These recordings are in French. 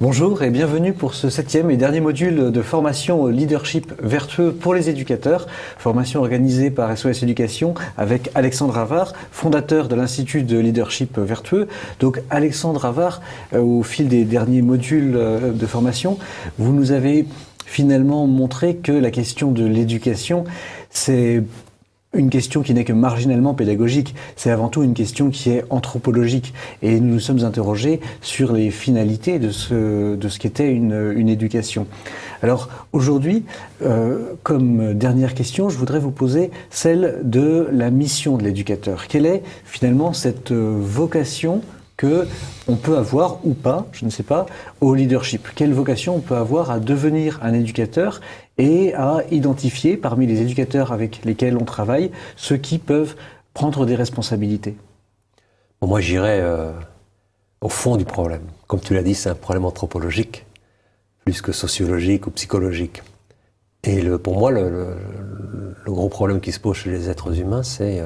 Bonjour et bienvenue pour ce 7e et dernier module de formation au leadership vertueux pour les éducateurs, formation organisée par SOS Éducation avec Alexandre Avard, fondateur de l'Institut de leadership vertueux. Donc Alexandre Avard, au fil des derniers modules de formation, vous nous avez finalement montré que la question de l'éducation, c'est une question qui n'est que marginalement pédagogique, c'est avant tout une question qui est anthropologique. Et nous nous sommes interrogés sur les finalités de ce qu'était une éducation. Alors aujourd'hui, comme dernière question, je voudrais vous poser celle de la mission de l'éducateur. Quelle est finalement cette vocation que on peut avoir ou pas, je ne sais pas, au leadership? Quelle vocation on peut avoir à devenir un éducateur et à identifier parmi les éducateurs avec lesquels on travaille ceux qui peuvent prendre des responsabilités? Bon, moi, j'irais au fond du problème. Comme tu l'as dit, c'est un problème anthropologique, plus que sociologique ou psychologique. Et pour moi, le gros problème qui se pose chez les êtres humains, c'est,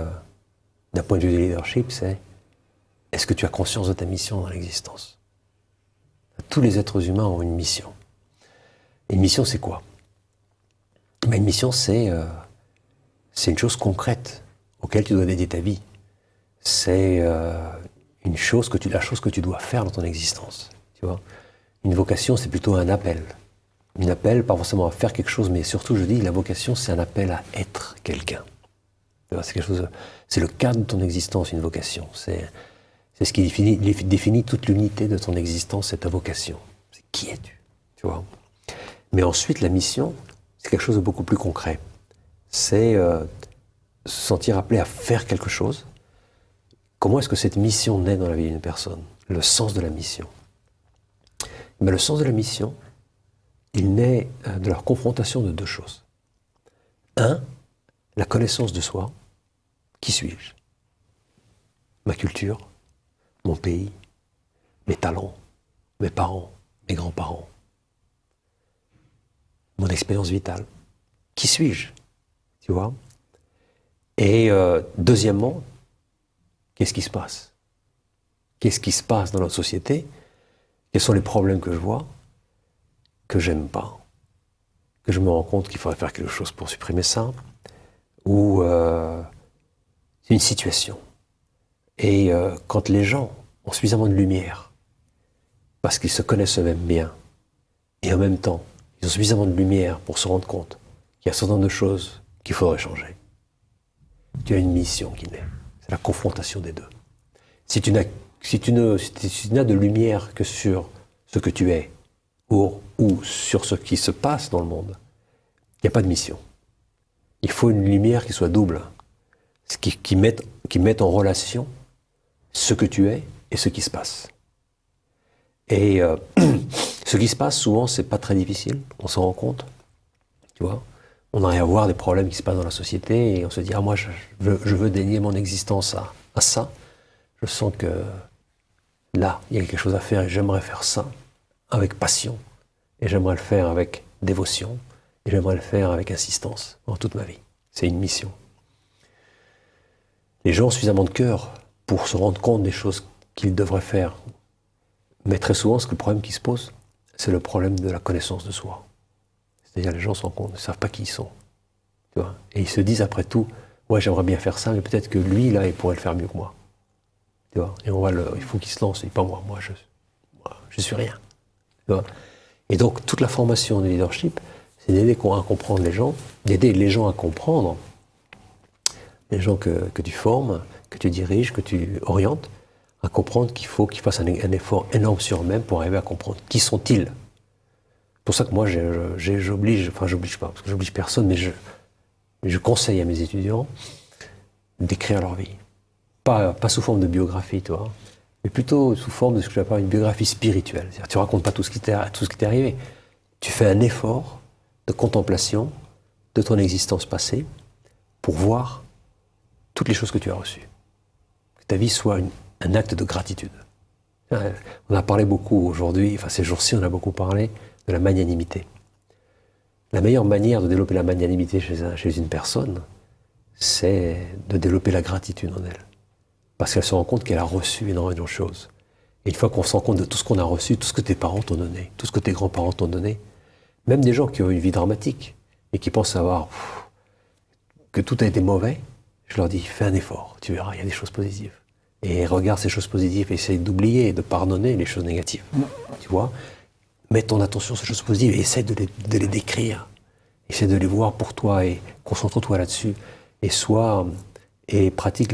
d'un point de vue du leadership, c'est est-ce que tu as conscience de ta mission dans l'existence? Tous les êtres humains ont une mission. Et une mission, c'est quoi? Une mission, c'est une chose concrète auquel tu dois dédier ta vie. C'est la chose que tu dois faire dans ton existence. Tu vois? Une vocation, c'est plutôt un appel. Un appel, pas forcément à faire quelque chose, mais surtout, je dis, la vocation, c'est un appel à être quelqu'un. C'est quelque chose. C'est le cadre de ton existence, une vocation. C'est ce qui définit toute l'unité de ton existence, c'est ta vocation. C'est qui es-tu, tu vois? Mais ensuite, la mission, c'est quelque chose de beaucoup plus concret. C'est se sentir appelé à faire quelque chose. Comment est-ce que cette mission naît dans la vie d'une personne? Le sens de la mission. Mais le sens de la mission, il naît de la confrontation de deux choses. Un, la connaissance de soi. Qui suis-je? Ma culture, mon pays, mes talents, mes parents, mes grands-parents, mon expérience vitale. Qui suis-je? Tu vois? Et deuxièmement, qu'est-ce qui se passe? Qu'est-ce qui se passe dans notre société? Quels sont les problèmes que je vois, que j'aime pas, que je me rends compte qu'il faudrait faire quelque chose pour supprimer ça, ou c'est une situation. Et quand les gens ont suffisamment de lumière, parce qu'ils se connaissent eux-mêmes bien, et en même temps, ils ont suffisamment de lumière pour se rendre compte qu'il y a un certain nombre de choses qu'il faudrait changer. Tu as une mission qui naît. C'est la confrontation des deux. Si tu n'as de lumière que sur ce que tu es, ou sur ce qui se passe dans le monde, il n'y a pas de mission. Il faut une lumière qui soit double, qui mette en relation ce que tu es et ce qui se passe. Et ce qui se passe, souvent, c'est pas très difficile, on s'en rend compte, tu vois. On arrive à voir des problèmes qui se passent dans la société et on se dit « Ah, moi, je veux dédier mon existence à ça. Je sens que là, il y a quelque chose à faire et j'aimerais faire ça avec passion. Et j'aimerais le faire avec dévotion. Et j'aimerais le faire avec insistance dans toute ma vie. C'est une mission. » Les gens ont suffisamment de cœur pour se rendre compte des choses qu'ils devraient faire. Mais très souvent, le problème qui se pose, c'est le problème de la connaissance de soi. C'est-à-dire les gens se rendent compte, ne savent pas qui ils sont. Tu vois? Et ils se disent après tout, ouais, j'aimerais bien faire ça, mais peut-être que lui, là, il pourrait le faire mieux que moi. Tu vois? Et il faut qu'il se lance, et pas moi. Moi, je suis rien. Tu vois? Et donc, toute la formation de leadership, c'est d'aider à comprendre les gens, d'aider les gens à comprendre, les gens que tu formes, que tu diriges, que tu orientes, à comprendre qu'il faut qu'ils fassent un effort énorme sur eux-mêmes pour arriver à comprendre qui sont-ils. C'est pour ça que moi, j'oblige pas, parce que j'oblige personne, mais je conseille à mes étudiants d'écrire leur vie. Pas sous forme de biographie, tu vois, mais plutôt sous forme de ce que j'appelle une biographie spirituelle. C'est-à-dire, tu racontes pas tout ce qui t'est arrivé. Tu fais un effort de contemplation de ton existence passée pour voir toutes les choses que tu as reçues. Que ta vie soit un acte de gratitude. On a parlé beaucoup aujourd'hui, ces jours-ci, on a beaucoup parlé de la magnanimité. La meilleure manière de développer la magnanimité chez une personne, c'est de développer la gratitude en elle. Parce qu'elle se rend compte qu'elle a reçu énormément de choses. Et une fois qu'on se rend compte de tout ce qu'on a reçu, tout ce que tes parents t'ont donné, tout ce que tes grands-parents t'ont donné, même des gens qui ont une vie dramatique et qui pensent savoir que tout a été mauvais, je leur dis, fais un effort, tu verras, il y a des choses positives. Et regarde ces choses positives et essaye d'oublier et de pardonner les choses négatives. Tu vois, mets ton attention sur ces choses positives et essaie de les décrire. Essaie de les voir pour toi et concentre-toi là-dessus. Et pratique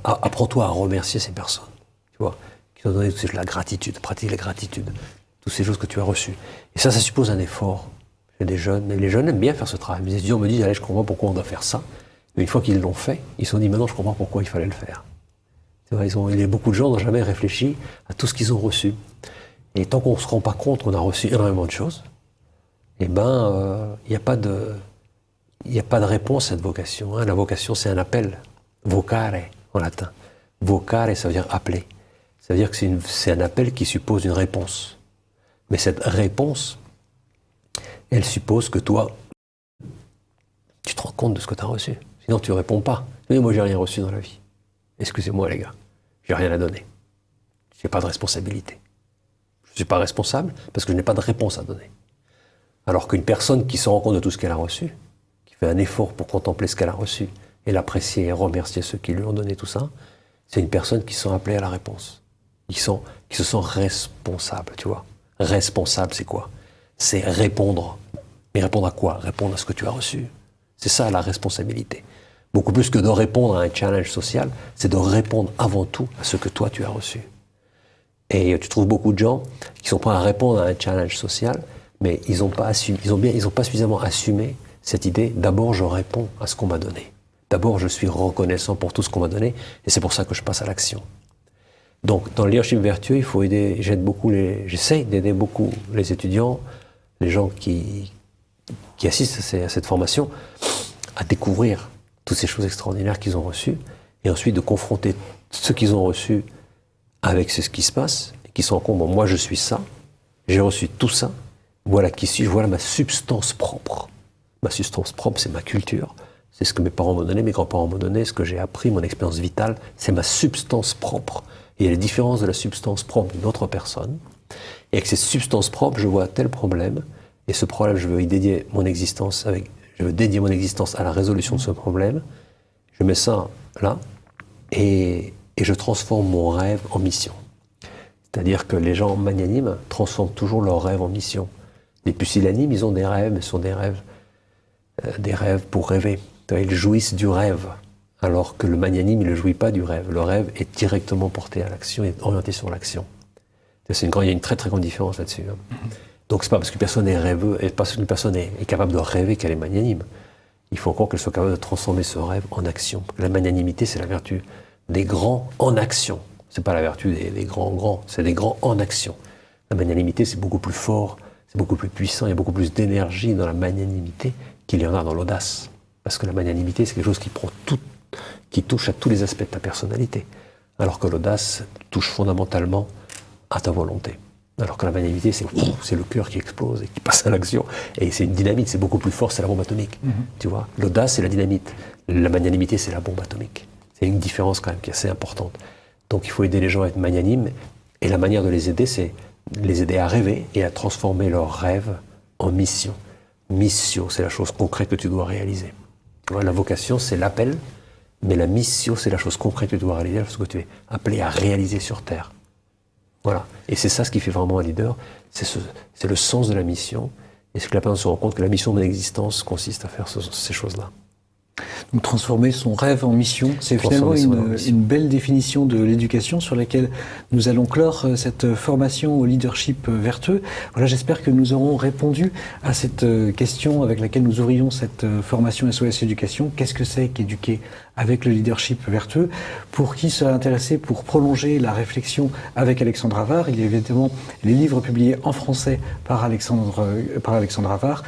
apprends-toi à remercier ces personnes, tu vois, qui t'ont donné la gratitude, pratique la gratitude, toutes ces choses que tu as reçues. Et ça suppose un effort chez des jeunes. Et les jeunes aiment bien faire ce travail. Les étudiants me disent, allez, je comprends pourquoi on doit faire ça. Mais une fois qu'ils l'ont fait, ils se sont dit, maintenant je comprends pourquoi il fallait le faire. Tu vois, il y a beaucoup de gens qui n'ont jamais réfléchi à tout ce qu'ils ont reçu. Et tant qu'on ne se rend pas compte qu'on a reçu énormément de choses, eh ben, il n'y a pas de réponse à cette vocation. Hein. La vocation, c'est un appel. Vocare, en latin. Vocare, ça veut dire appeler. Ça veut dire que c'est un appel qui suppose une réponse. Mais cette réponse, elle suppose que toi, tu te rends compte de ce que tu as reçu. Sinon, tu ne réponds pas. Mais moi, j'ai rien reçu dans la vie. Excusez-moi, les gars. J'ai rien à donner. Je n'ai pas de responsabilité. Je ne suis pas responsable parce que je n'ai pas de réponse à donner. Alors qu'une personne qui se rend compte de tout ce qu'elle a reçu, qui fait un effort pour contempler ce qu'elle a reçu, et l'apprécier et remercier ceux qui lui ont donné tout ça, c'est une personne qui sont appelés à la réponse. Qui se sent responsables, tu vois. Responsable, c'est quoi? C'est répondre. Mais répondre à quoi? Répondre à ce que tu as reçu. C'est ça la responsabilité. Beaucoup plus que de répondre à un challenge social, c'est de répondre avant tout à ce que toi tu as reçu. Et tu trouves beaucoup de gens qui sont prêts à répondre à un challenge social, mais ils n'ont pas suffisamment assumé cette idée. D'abord, je réponds à ce qu'on m'a donné. D'abord, je suis reconnaissant pour tout ce qu'on m'a donné, et c'est pour ça que je passe à l'action. Donc, dans le leadership vertueux, j'essaie d'aider beaucoup les étudiants, les gens qui assistent à cette formation, à découvrir toutes ces choses extraordinaires qu'ils ont reçues, et ensuite de confronter ce qu'ils ont reçu avec ce qui se passe, et qui se rendent compte, bon, moi je suis ça, j'ai reçu tout ça, voilà qui suis-je, voilà ma substance propre. Ma substance propre, c'est ma culture, c'est ce que mes parents m'ont donné, mes grands-parents m'ont donné, ce que j'ai appris, mon expérience vitale, c'est ma substance propre. Et il y a les différences de la substance propre d'une autre personne, et avec cette substance propre, je vois tel problème, et ce problème, je veux dédier mon existence à la résolution de ce problème, je mets ça là, et je transforme mon rêve en mission. C'est-à-dire que les gens magnanimes transforment toujours leur rêve en mission. Les pusillanimes, ils ont des rêves, mais ce sont des rêves pour rêver. Ils jouissent du rêve, alors que le magnanime, il ne jouit pas du rêve. Le rêve est directement porté à l'action et orienté sur l'action. Il y a une très très grande différence là-dessus. Donc c'est pas parce qu'une personne est rêveuse, et parce qu'une personne est capable de rêver qu'elle est magnanime. Il faut encore qu'elle soit capable de transformer ce rêve en action. La magnanimité, c'est la vertu des grands en action. C'est pas la vertu des grands, c'est des grands en action. La magnanimité, c'est beaucoup plus fort, c'est beaucoup plus puissant, il y a beaucoup plus d'énergie dans la magnanimité qu'il y en a dans l'audace. Parce que la magnanimité, c'est quelque chose qui touche à tous les aspects de ta personnalité. Alors que l'audace touche fondamentalement à ta volonté. Alors que la magnanimité, c'est le cœur qui explose et qui passe à l'action. Et c'est une dynamite, c'est beaucoup plus fort, c'est la bombe atomique. Tu vois, l'audace, c'est la dynamite. La magnanimité, c'est la bombe atomique. C'est une différence quand même qui est assez importante. Donc il faut aider les gens à être magnanimes. Et la manière de les aider, c'est les aider à rêver et à transformer leurs rêves en mission. Mission, c'est la chose concrète que tu dois réaliser. Tu vois, la vocation, c'est l'appel, mais la mission, c'est la chose concrète que tu dois réaliser, la chose que tu es appelé à réaliser sur Terre. Voilà. Et c'est ça ce qui fait vraiment un leader, c'est le sens de la mission, et c'est que la personne se rend compte que la mission de mon existence consiste à faire ces choses-là. Donc transformer son rêve en mission, c'est finalement une belle définition de l'éducation sur laquelle nous allons clore cette formation au leadership vertueux. Voilà, j'espère que nous aurons répondu à cette question avec laquelle nous ouvrions cette formation SOS Éducation. Qu'est-ce que c'est qu'éduquer avec le leadership vertueux? Pour qui sera intéressé pour prolonger la réflexion avec Alexandre Havard, il y a évidemment les livres publiés en français par Alexandre Havard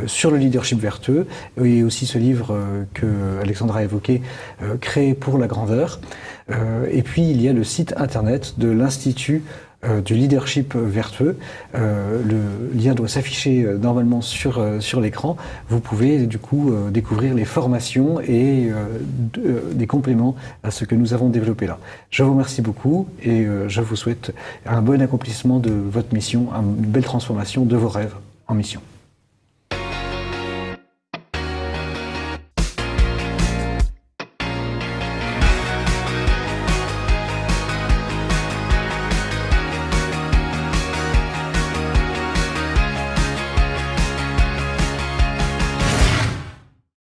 sur le leadership vertueux, et aussi ce livre que Alexandre a évoqué, Créé pour la grandeur. Et puis il y a le site internet de l'Institut du leadership vertueux. Le lien doit s'afficher normalement sur l'écran. Vous pouvez du coup découvrir les formations et des compléments à ce que nous avons développé là. Je vous remercie beaucoup et je vous souhaite un bon accomplissement de votre mission, une belle transformation de vos rêves en mission.